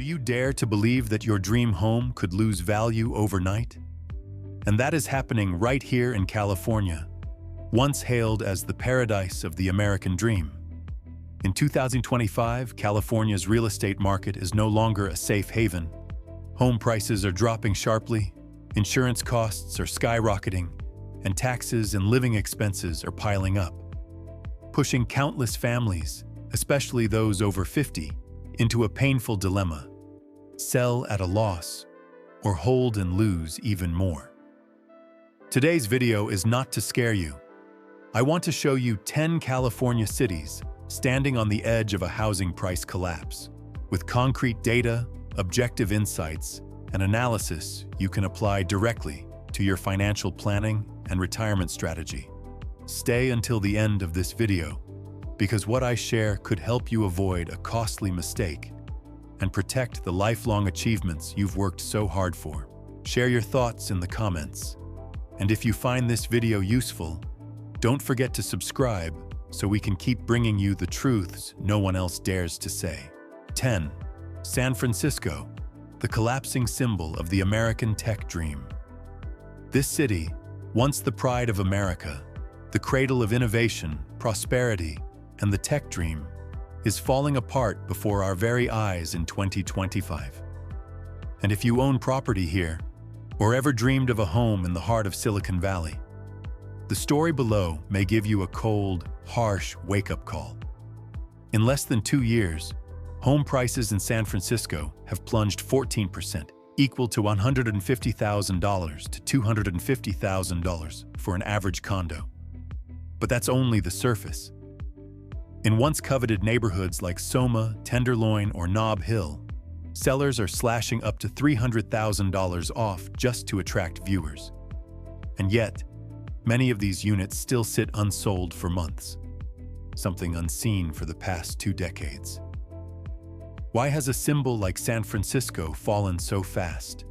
Do you dare to believe that your dream home could lose value overnight? And that is happening right here in California, once hailed as the paradise of the American dream. In 2025, California's real estate market is no longer a safe haven. Home prices are dropping sharply, insurance costs are skyrocketing, and taxes and living expenses are piling up, pushing countless families, especially those over 50, into a painful dilemma: sell at a loss or hold and lose even more. Today's video is not to scare you. I want to show you 10 California cities standing on the edge of a housing price collapse, with concrete data, objective insights, and analysis you can apply directly to your financial planning and retirement strategy. Stay until the end of this video, because what I share could help you avoid a costly mistake and protect the lifelong achievements you've worked so hard for. Share your thoughts in the comments. And if you find this video useful, don't forget to subscribe so we can keep bringing you the truths no one else dares to say. 10. San Francisco, the collapsing symbol of the American tech dream. This city, once the pride of America, the cradle of innovation, prosperity, and the tech dream, is falling apart before our very eyes in 2025. And if you own property here, or ever dreamed of a home in the heart of Silicon Valley, the story below may give you a cold, harsh wake-up call. In less than 2 years, home prices in San Francisco have plunged 14%, equal to $150,000 to $250,000 for an average condo. But that's only the surface. In once coveted neighborhoods like Soma, Tenderloin, or Nob Hill, sellers are slashing up to $300,000 off just to attract viewers. And yet, many of these units still sit unsold for months, something unseen for the past 2 decades. Why has a symbol like San Francisco fallen so fast?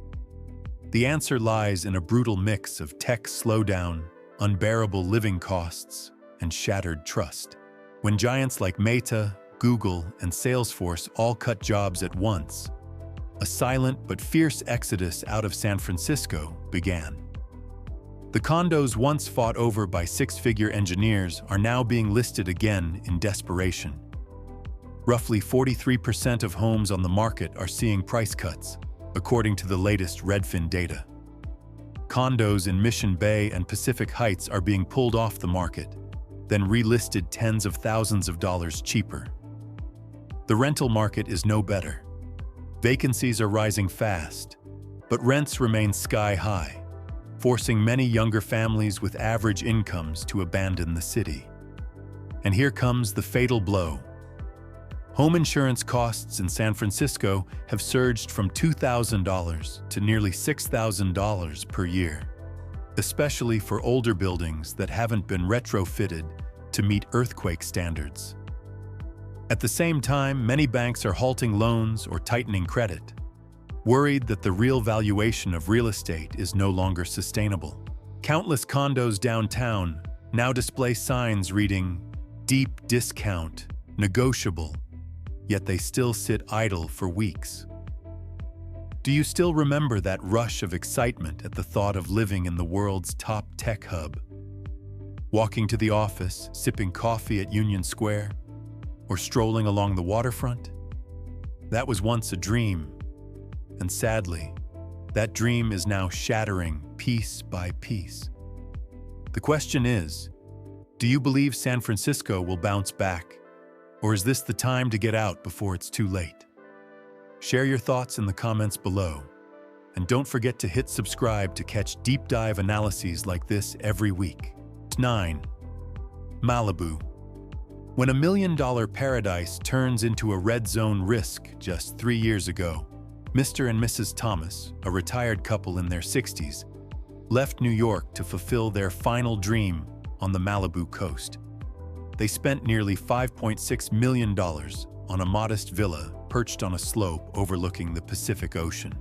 The answer lies in a brutal mix of tech slowdown, unbearable living costs, and shattered trust. When giants like Meta, Google, and Salesforce all cut jobs at once, a silent but fierce exodus out of San Francisco began. The condos once fought over by 6-figure engineers are now being listed again in desperation. Roughly 43% of homes on the market are seeing price cuts, according to the latest Redfin data. Condos in Mission Bay and Pacific Heights are being pulled off the market, then relisted tens of thousands of dollars cheaper. The rental market is no better. Vacancies are rising fast, but rents remain sky-high, forcing many younger families with average incomes to abandon the city. And here comes the fatal blow. Home insurance costs in San Francisco have surged from $2,000 to nearly $6,000 per year, especially for older buildings that haven't been retrofitted to meet earthquake standards. At the same time, many banks are halting loans or tightening credit, worried that the real valuation of real estate is no longer sustainable. Countless condos downtown now display signs reading "Deep Discount, Negotiable," yet they still sit idle for weeks. Do you still remember that rush of excitement at the thought of living in the world's top tech hub? Walking to the office, sipping coffee at Union Square, or strolling along the waterfront? That was once a dream, and sadly, that dream is now shattering piece by piece. The question is, do you believe San Francisco will bounce back? Or is this the time to get out before it's too late? Share your thoughts in the comments below. And don't forget to hit subscribe to catch deep dive analyses like this every week. 9. Malibu. When $1 million paradise turns into a red zone risk just 3 years ago, Mr. and Mrs. Thomas, a retired couple in their 60s, left New York to fulfill their final dream on the Malibu coast. They spent nearly $5.6 million on a modest villa perched on a slope overlooking the Pacific Ocean.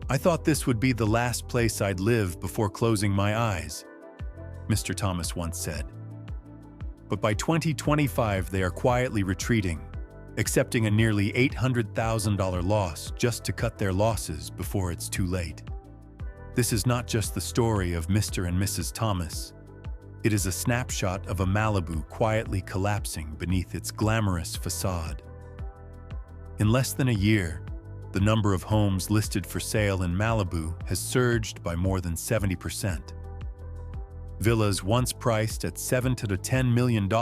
"I thought this would be the last place I'd live before closing my eyes," Mr. Thomas once said. But by 2025, they are quietly retreating, accepting a nearly $800,000 loss just to cut their losses before it's too late. This is not just the story of Mr. and Mrs. Thomas. It is a snapshot of a Malibu quietly collapsing beneath its glamorous facade. In less than a year, the number of homes listed for sale in Malibu has surged by more than 70%. Villas once priced at $7 to $10 million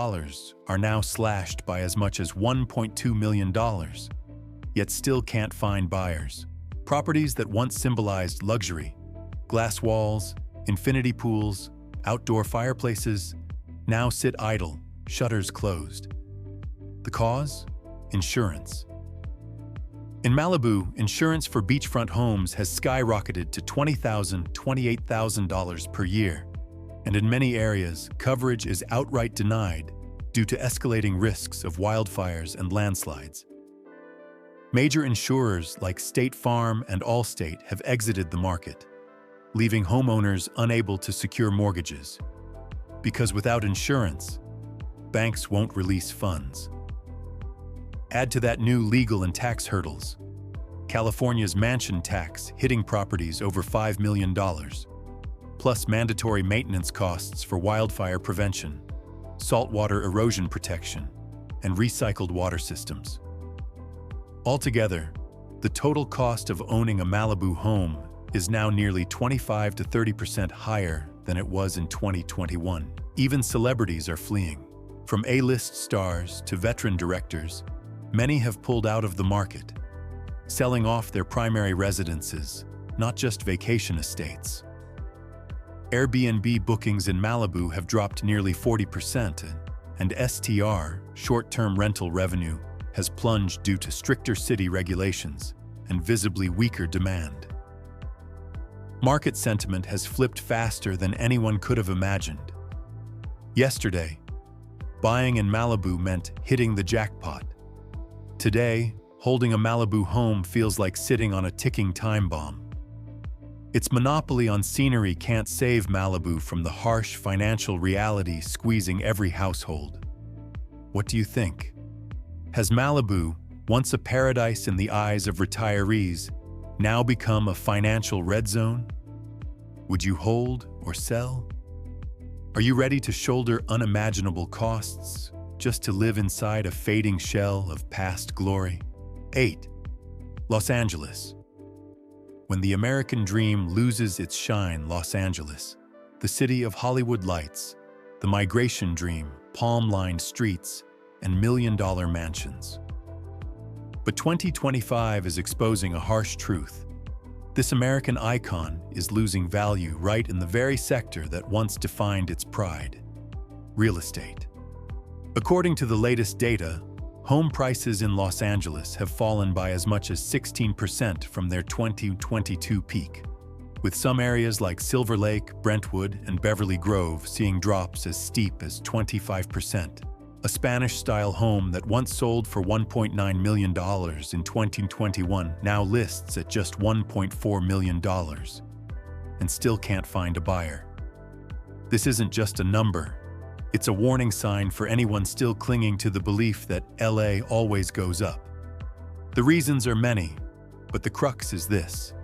are now slashed by as much as $1.2 million, yet still can't find buyers. Properties that once symbolized luxury, glass walls, infinity pools, outdoor fireplaces, now sit idle, shutters closed. The cause? Insurance. In Malibu, insurance for beachfront homes has skyrocketed to $20,000 to $28,000 per year, and in many areas, coverage is outright denied due to escalating risks of wildfires and landslides. Major insurers like State Farm and Allstate have exited the market, leaving homeowners unable to secure mortgages. Because without insurance, banks won't release funds. Add to that new legal and tax hurdles. California's mansion tax hitting properties over $5 million, plus mandatory maintenance costs for wildfire prevention, saltwater erosion protection, and recycled water systems. Altogether, the total cost of owning a Malibu home is now nearly 25 to 30% higher than it was in 2021. Even celebrities are fleeing. From A-list stars to veteran directors, many have pulled out of the market, selling off their primary residences, not just vacation estates. Airbnb bookings in Malibu have dropped nearly 40%, and STR, short-term rental revenue, has plunged due to stricter city regulations and visibly weaker demand. Market sentiment has flipped faster than anyone could have imagined. Yesterday, buying in Malibu meant hitting the jackpot. Today, holding a Malibu home feels like sitting on a ticking time bomb. Its monopoly on scenery can't save Malibu from the harsh financial reality squeezing every household. What do you think? Has Malibu, once a paradise in the eyes of retirees, now become a financial red zone? Would you hold or sell? Are you ready to shoulder unimaginable costs just to live inside a fading shell of past glory? 8. Los Angeles. When the American dream loses its shine, Los Angeles, the city of Hollywood lights, the migration dream, palm-lined streets, and million-dollar mansions. But 2025 is exposing a harsh truth. This American icon is losing value right in the very sector that once defined its pride: real estate. According to the latest data, home prices in Los Angeles have fallen by as much as 16% from their 2022 peak, with some areas like Silver Lake, Brentwood, and Beverly Grove seeing drops as steep as 25%. A Spanish-style home that once sold for $1.9 million in 2021 now lists at just $1.4 million and still can't find a buyer. This isn't just a number. It's a warning sign for anyone still clinging to the belief that LA always goes up. The reasons are many, but the crux is this: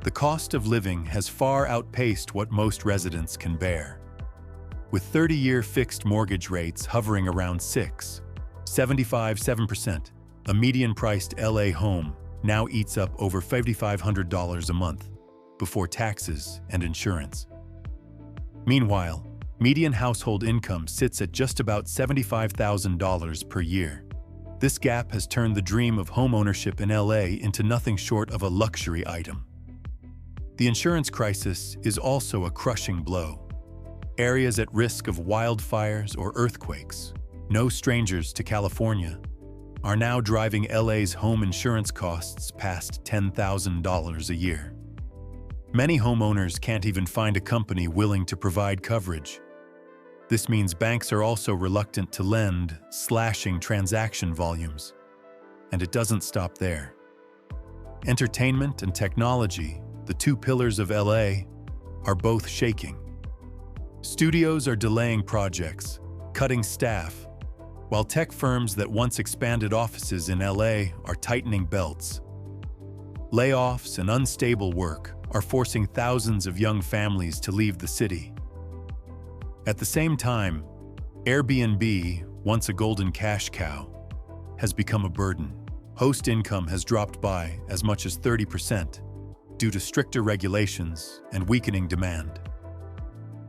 the cost of living has far outpaced what most residents can bear. With 30-year fixed mortgage rates hovering around 7%, a median-priced LA home now eats up over $5,500 a month before taxes and insurance. Meanwhile, median household income sits at just about $75,000 per year. This gap has turned the dream of homeownership in LA into nothing short of a luxury item. The insurance crisis is also a crushing blow. Areas at risk of wildfires or earthquakes, no strangers to California, are now driving LA's home insurance costs past $10,000 a year. Many homeowners can't even find a company willing to provide coverage. This means banks are also reluctant to lend, slashing transaction volumes. And it doesn't stop there. Entertainment and technology, the two pillars of LA, are both shaking. Studios are delaying projects, cutting staff, while tech firms that once expanded offices in LA are tightening belts. Layoffs and unstable work are forcing thousands of young families to leave the city. At the same time, Airbnb, once a golden cash cow, has become a burden. Host income has dropped by as much as 30% due to stricter regulations and weakening demand.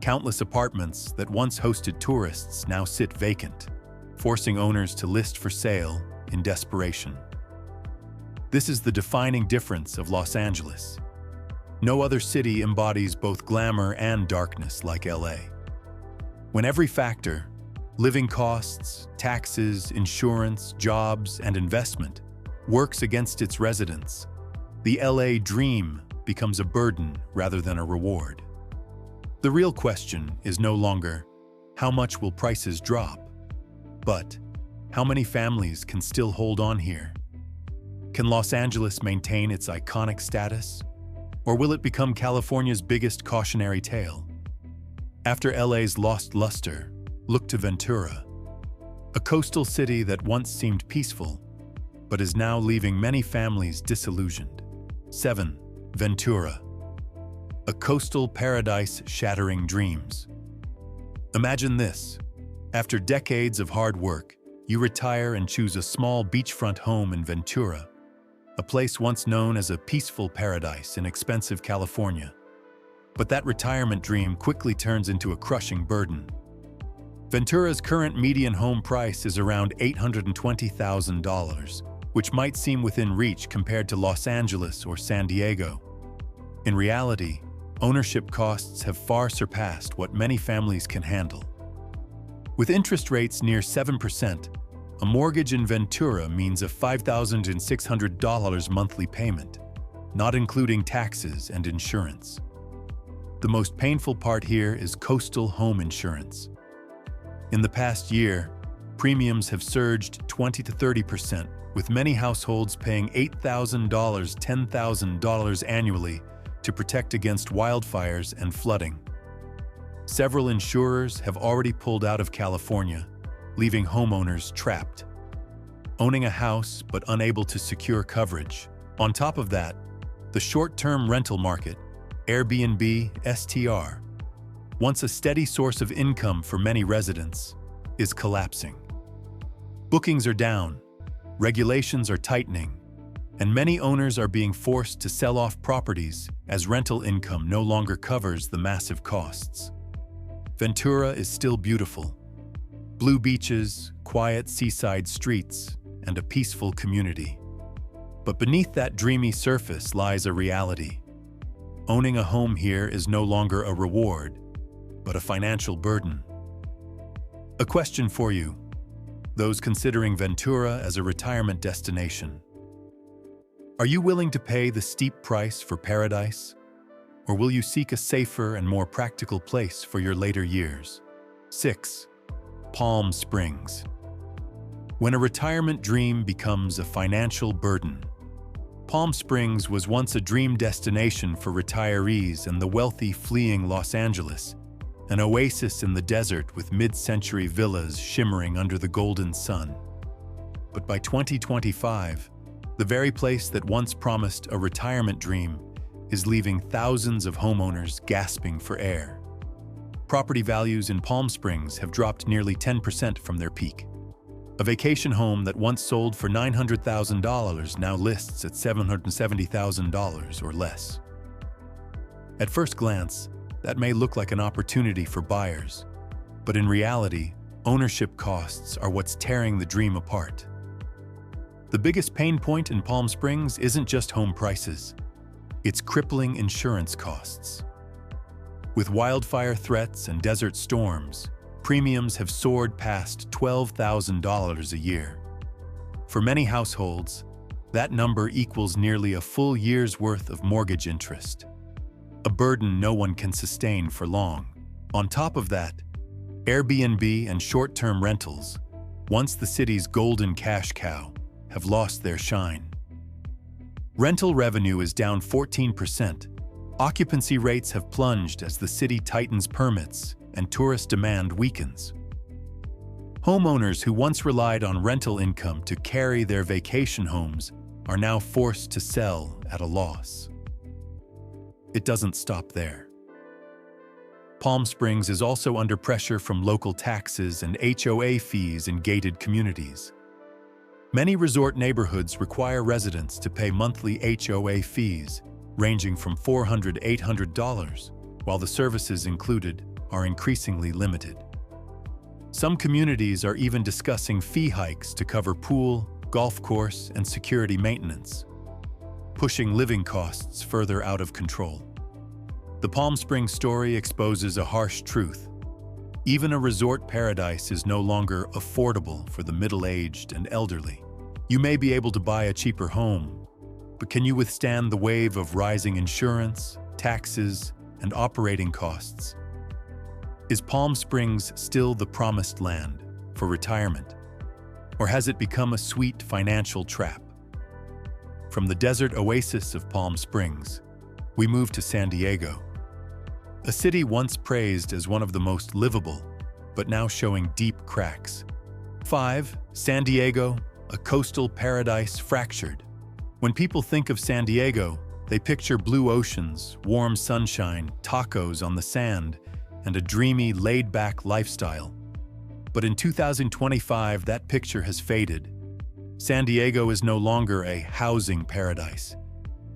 Countless apartments that once hosted tourists now sit vacant, forcing owners to list for sale in desperation. This is the defining difference of Los Angeles. No other city embodies both glamour and darkness like LA. When every factor, living costs, taxes, insurance, jobs, and investment, works against its residents, the LA dream becomes a burden rather than a reward. The real question is no longer, how much will prices drop? But, how many families can still hold on here? Can Los Angeles maintain its iconic status? Or will it become California's biggest cautionary tale? After LA's lost luster, look to Ventura, a coastal city that once seemed peaceful, but is now leaving many families disillusioned. 7. Ventura, a coastal paradise shattering dreams. Imagine this. After decades of hard work, you retire and choose a small beachfront home in Ventura, a place once known as a peaceful paradise in expensive California. But that retirement dream quickly turns into a crushing burden. Ventura's current median home price is around $820,000, which might seem within reach compared to Los Angeles or San Diego. In reality, ownership costs have far surpassed what many families can handle. With interest rates near 7%, a mortgage in Ventura means a $5,600 monthly payment, not including taxes and insurance. The most painful part here is coastal home insurance. In the past year, premiums have surged 20 to 30%, with many households paying $8,000, $10,000 annually to protect against wildfires and flooding. Several insurers have already pulled out of California, leaving homeowners trapped. Owning a house but unable to secure coverage. On top of that, the short-term rental market, Airbnb, STR, once a steady source of income for many residents, is collapsing. Bookings are down, regulations are tightening, and many owners are being forced to sell off properties as rental income no longer covers the massive costs. Ventura is still beautiful. Blue beaches, quiet seaside streets, and a peaceful community. But beneath that dreamy surface lies a reality. Owning a home here is no longer a reward, but a financial burden. A question for you, those considering Ventura as a retirement destination. Are you willing to pay the steep price for paradise? Or will you seek a safer and more practical place for your later years? 6. Palm Springs. When a retirement dream becomes a financial burden. Palm Springs was once a dream destination for retirees and the wealthy fleeing Los Angeles, an oasis in the desert with mid-century villas shimmering under the golden sun. But by 2025, the very place that once promised a retirement dream is leaving thousands of homeowners gasping for air. Property values in Palm Springs have dropped nearly 10% from their peak. A vacation home that once sold for $900,000 now lists at $770,000 or less. At first glance, that may look like an opportunity for buyers, but in reality, ownership costs are what's tearing the dream apart. The biggest pain point in Palm Springs isn't just home prices, it's crippling insurance costs. With wildfire threats and desert storms, premiums have soared past $12,000 a year. For many households, that number equals nearly a full year's worth of mortgage interest, a burden no one can sustain for long. On top of that, Airbnb and short-term rentals, once the city's golden cash cow, have lost their shine. Rental revenue is down 14%. Occupancy rates have plunged as the city tightens permits and tourist demand weakens. Homeowners who once relied on rental income to carry their vacation homes are now forced to sell at a loss. It doesn't stop there. Palm Springs is also under pressure from local taxes and HOA fees in gated communities. Many resort neighborhoods require residents to pay monthly HOA fees, ranging from $400 to $800, while the services included are increasingly limited. Some communities are even discussing fee hikes to cover pool, golf course, and security maintenance, pushing living costs further out of control. The Palm Springs story exposes a harsh truth. Even a resort paradise is no longer affordable for the middle-aged and elderly. You may be able to buy a cheaper home, but can you withstand the wave of rising insurance, taxes, and operating costs? Is Palm Springs still the promised land for retirement? Or has it become a sweet financial trap? From the desert oasis of Palm Springs, we move to San Diego, a city once praised as one of the most livable, but now showing deep cracks. 5. San Diego, a coastal paradise fractured. When people think of San Diego, they picture blue oceans, warm sunshine, tacos on the sand, and a dreamy, laid-back lifestyle. But in 2025, that picture has faded. San Diego is no longer a housing paradise.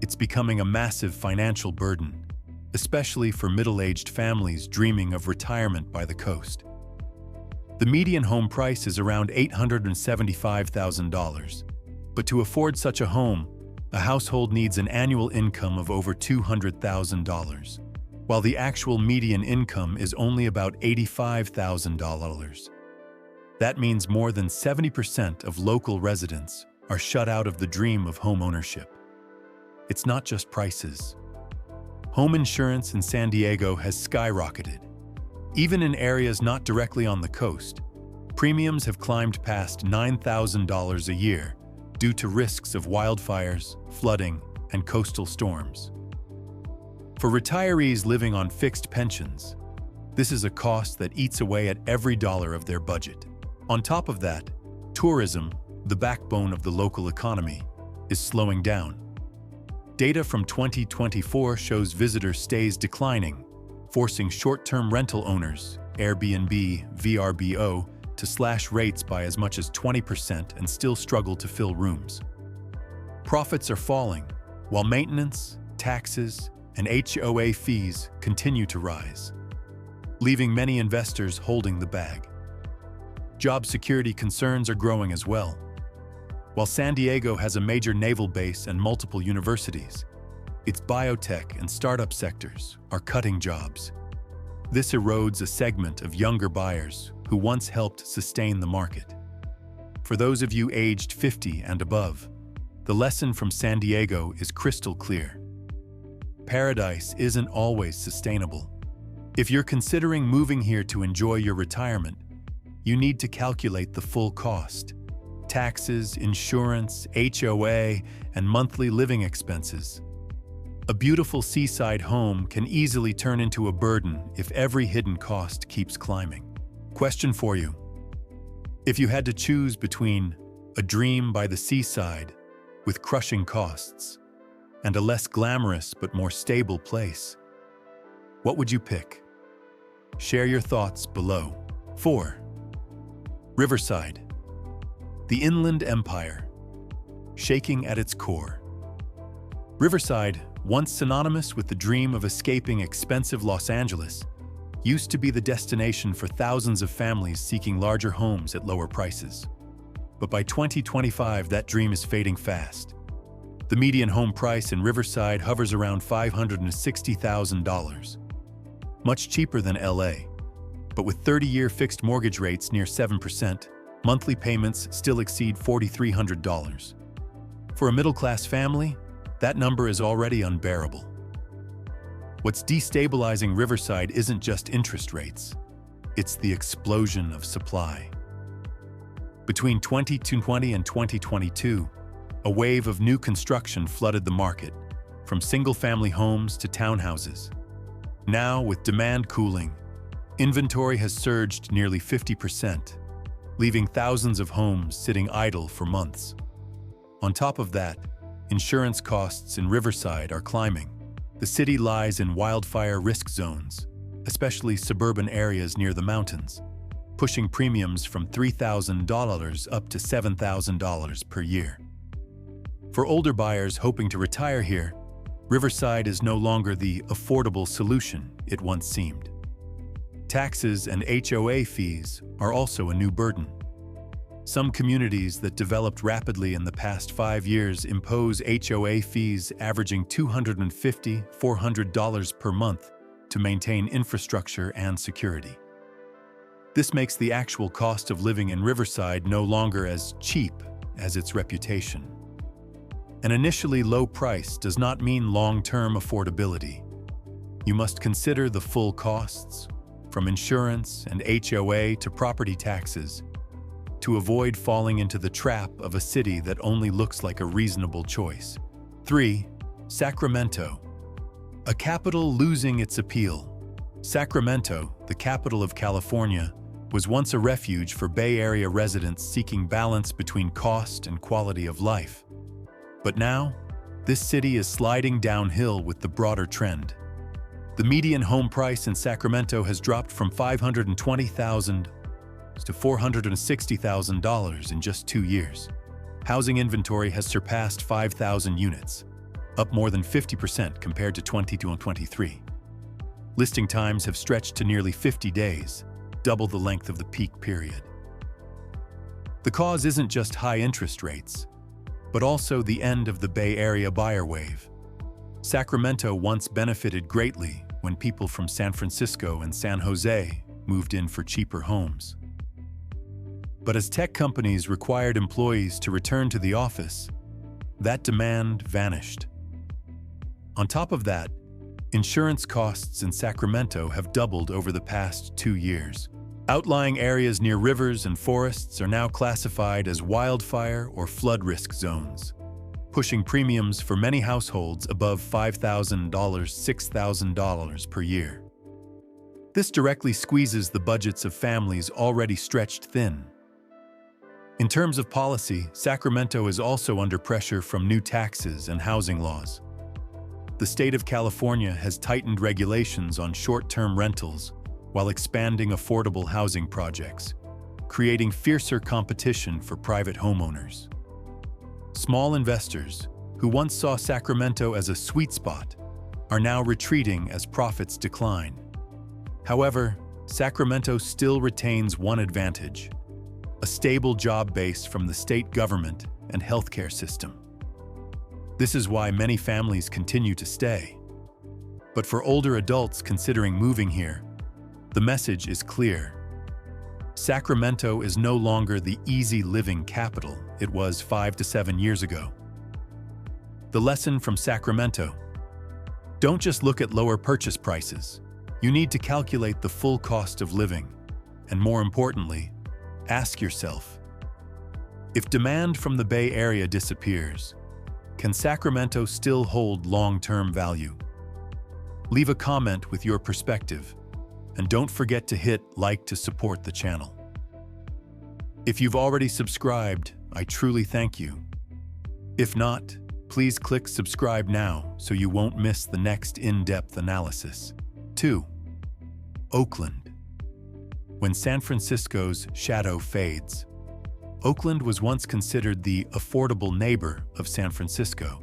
It's becoming a massive financial burden, especially for middle-aged families dreaming of retirement by the coast. The median home price is around $875,000, but to afford such a home, a household needs an annual income of over $200,000, while the actual median income is only about $85,000. That means more than 70% of local residents are shut out of the dream of home ownership. It's not just prices. Home insurance in San Diego has skyrocketed. Even in areas not directly on the coast, premiums have climbed past $9,000 a year due to risks of wildfires, flooding, and coastal storms. For retirees living on fixed pensions, this is a cost that eats away at every dollar of their budget. On top of that, tourism, the backbone of the local economy, is slowing down. Data from 2024 shows visitor stays declining, forcing short-term rental owners, Airbnb, VRBO, to slash rates by as much as 20% and still struggle to fill rooms. Profits are falling, while maintenance, taxes, and HOA fees continue to rise, leaving many investors holding the bag. Job security concerns are growing as well. While San Diego has a major naval base and multiple universities, its biotech and startup sectors are cutting jobs. This erodes a segment of younger buyers who once helped sustain the market. For those of you aged 50 and above, the lesson from San Diego is crystal clear. Paradise isn't always sustainable. If you're considering moving here to enjoy your retirement, you need to calculate the full cost. Taxes, insurance, HOA, and monthly living expenses. A beautiful seaside home can easily turn into a burden if every hidden cost keeps climbing. Question for you. If you had to choose between a dream by the seaside with crushing costs and a less glamorous but more stable place, what would you pick? Share your thoughts below. 4. Riverside. The inland empire, shaking at its core. Riverside, once synonymous with the dream of escaping expensive Los Angeles, used to be the destination for thousands of families seeking larger homes at lower prices. But by 2025, that dream is fading fast. The median home price in Riverside hovers around $560,000, much cheaper than LA. But with 30-year fixed mortgage rates near 7%, monthly payments still exceed $4,300. For a middle-class family, that number is already unbearable. What's destabilizing Riverside isn't just interest rates, it's the explosion of supply. Between 2020 and 2022, a wave of new construction flooded the market, from single-family homes to townhouses. Now, with demand cooling, inventory has surged nearly 50%. leaving thousands of homes sitting idle for months. On top of that, insurance costs in Riverside are climbing. The city lies in wildfire risk zones, especially suburban areas near the mountains, pushing premiums from $3,000 up to $7,000 per year. For older buyers hoping to retire here, Riverside is no longer the affordable solution it once seemed. Taxes and HOA fees are also a new burden. Some communities that developed rapidly in the past 5 years impose HOA fees averaging $250, $400 per month to maintain infrastructure and security. This makes the actual cost of living in Riverside no longer as cheap as its reputation. An initially low price does not mean long-term affordability. You must consider the full costs, from insurance and HOA to property taxes, to avoid falling into the trap of a city that only looks like a reasonable choice. 3. Sacramento. A capital losing its appeal. Sacramento, the capital of California, was once a refuge for Bay Area residents seeking balance between cost and quality of life. But now, this city is sliding downhill with the broader trend. The median home price in Sacramento has dropped from $520,000 to $460,000 in just 2 years. Housing inventory has surpassed 5,000 units, up more than 50% compared to 2023. Listing times have stretched to nearly 50 days, double the length of the peak period. The cause isn't just high interest rates, but also the end of the Bay Area buyer wave. Sacramento once benefited greatly when people from San Francisco and San Jose moved in for cheaper homes. But as tech companies required employees to return to the office, that demand vanished. On top of that, insurance costs in Sacramento have doubled over the past 2 years. Outlying areas near rivers and forests are now classified as wildfire or flood risk zones, pushing premiums for many households above $5,000, $6,000 per year. This directly squeezes the budgets of families already stretched thin. In terms of policy, Sacramento is also under pressure from new taxes and housing laws. The state of California has tightened regulations on short-term rentals while expanding affordable housing projects, creating fiercer competition for private homeowners. Small investors, who once saw Sacramento as a sweet spot, are now retreating as profits decline. However, Sacramento still retains one advantage: a stable job base from the state government and healthcare system. This is why many families continue to stay. But for older adults considering moving here, the message is clear. Sacramento is no longer the easy living capital it was 5 to 7 years ago. The lesson from Sacramento: don't just look at lower purchase prices. You need to calculate the full cost of living, and more importantly, ask yourself, if demand from the Bay Area disappears, can Sacramento still hold long-term value? Leave a comment with your perspective, and don't forget to hit like to support the channel. If you've already subscribed, I truly thank you. If not, please click subscribe now so you won't miss the next in-depth analysis. 2. Oakland. When San Francisco's shadow fades. Oakland was once considered the affordable neighbor of San Francisco.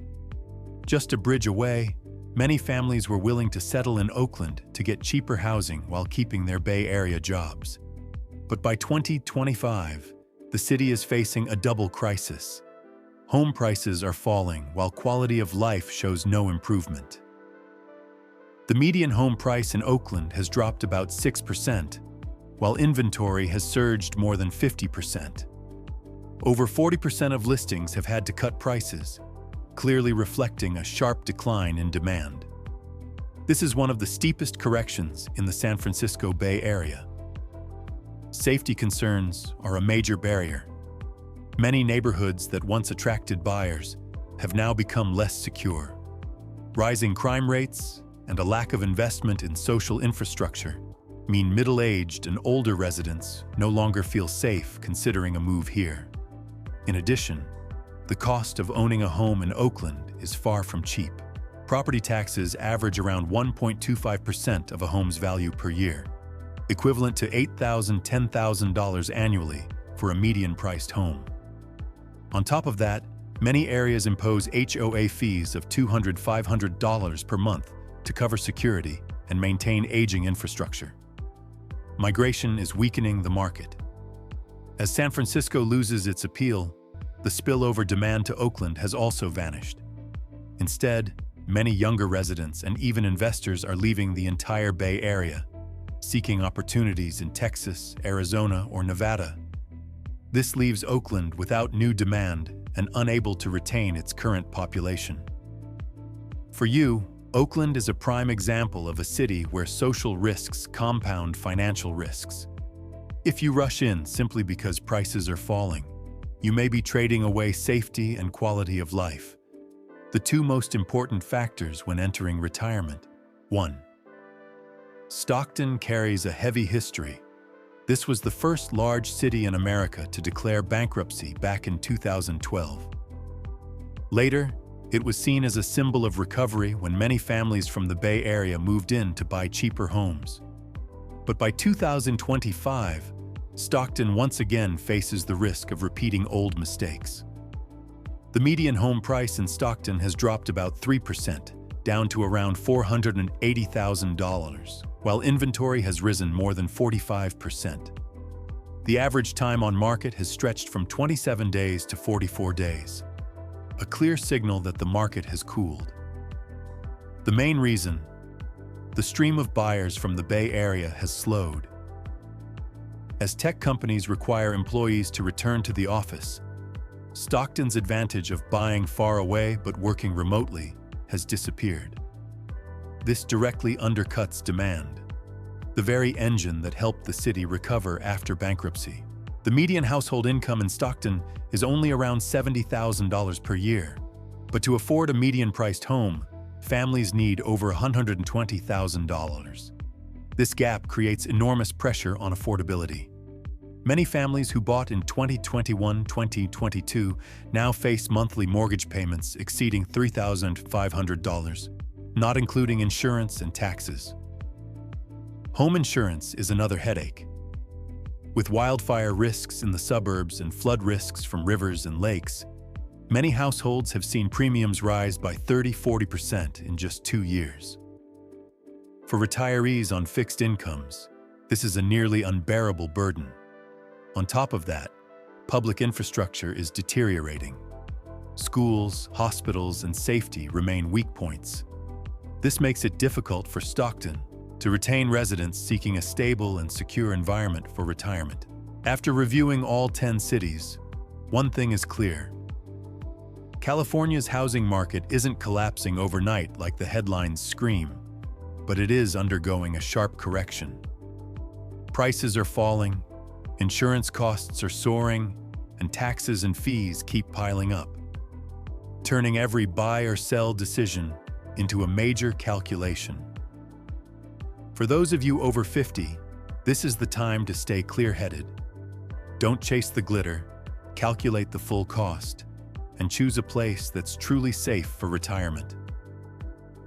Just a bridge away, many families were willing to settle in Oakland to get cheaper housing while keeping their Bay Area jobs. But by 2025, the city is facing a double crisis. Home prices are falling while quality of life shows no improvement. The median home price in Oakland has dropped about 6%, while inventory has surged more than 50%. Over 40% of listings have had to cut prices, clearly reflecting a sharp decline in demand. This is one of the steepest corrections in the San Francisco Bay Area. Safety concerns are a major barrier. Many neighborhoods that once attracted buyers have now become less secure. Rising crime rates and a lack of investment in social infrastructure mean middle-aged and older residents no longer feel safe considering a move here. In addition, the cost of owning a home in Oakland is far from cheap. Property taxes average around 1.25% of a home's value per year, equivalent to $8,000 to $10,000 annually for a median-priced home. On top of that, many areas impose HOA fees of $200 to $500 per month to cover security and maintain aging infrastructure. Migration is weakening the market. As San Francisco loses its appeal, the spillover demand to Oakland has also vanished. Instead, many younger residents and even investors are leaving the entire Bay Area, seeking opportunities in Texas, Arizona, or Nevada. This leaves Oakland without new demand and unable to retain its current population. For you, Oakland is a prime example of a city where social risks compound financial risks. If you rush in simply because prices are falling, you may be trading away safety and quality of life, the two most important factors when entering retirement. 1. Stockton carries a heavy history. This was the first large city in America to declare bankruptcy back in 2012. Later, it was seen as a symbol of recovery when many families from the Bay Area moved in to buy cheaper homes. But by 2025, Stockton once again faces the risk of repeating old mistakes. The median home price in Stockton has dropped about 3%, down to around $480,000, while inventory has risen more than 45%. The average time on market has stretched from 27 days to 44 days, a clear signal that the market has cooled. The main reason: the stream of buyers from the Bay Area has slowed. As tech companies require employees to return to the office, Stockton's advantage of buying far away but working remotely has disappeared. This directly undercuts demand, the very engine that helped the city recover after bankruptcy. The median household income in Stockton is only around $70,000 per year, but to afford a median-priced home, families need over $120,000. This gap creates enormous pressure on affordability. Many families who bought in 2021-2022 now face monthly mortgage payments exceeding $3,500, not including insurance and taxes. Home insurance is another headache. With wildfire risks in the suburbs and flood risks from rivers and lakes, many households have seen premiums rise by 30–40% in just 2 years. For retirees on fixed incomes, this is a nearly unbearable burden. On top of that, public infrastructure is deteriorating. Schools, hospitals, and safety remain weak points. This makes it difficult for Stockton to retain residents seeking a stable and secure environment for retirement. After reviewing all 10 cities, one thing is clear. California's housing market isn't collapsing overnight like the headlines scream, but it is undergoing a sharp correction. Prices are falling, insurance costs are soaring, and taxes and fees keep piling up, turning every buy or sell decision into a major calculation. For those of you over 50, this is the time to stay clear-headed. Don't chase the glitter, calculate the full cost, and choose a place that's truly safe for retirement.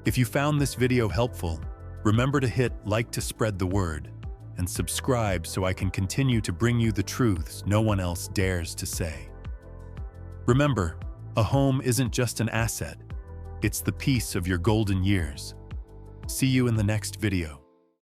If you found this video helpful, remember to hit like to spread the word, and subscribe so I can continue to bring you the truths no one else dares to say. Remember, a home isn't just an asset, it's the piece of your golden years. See you in the next video.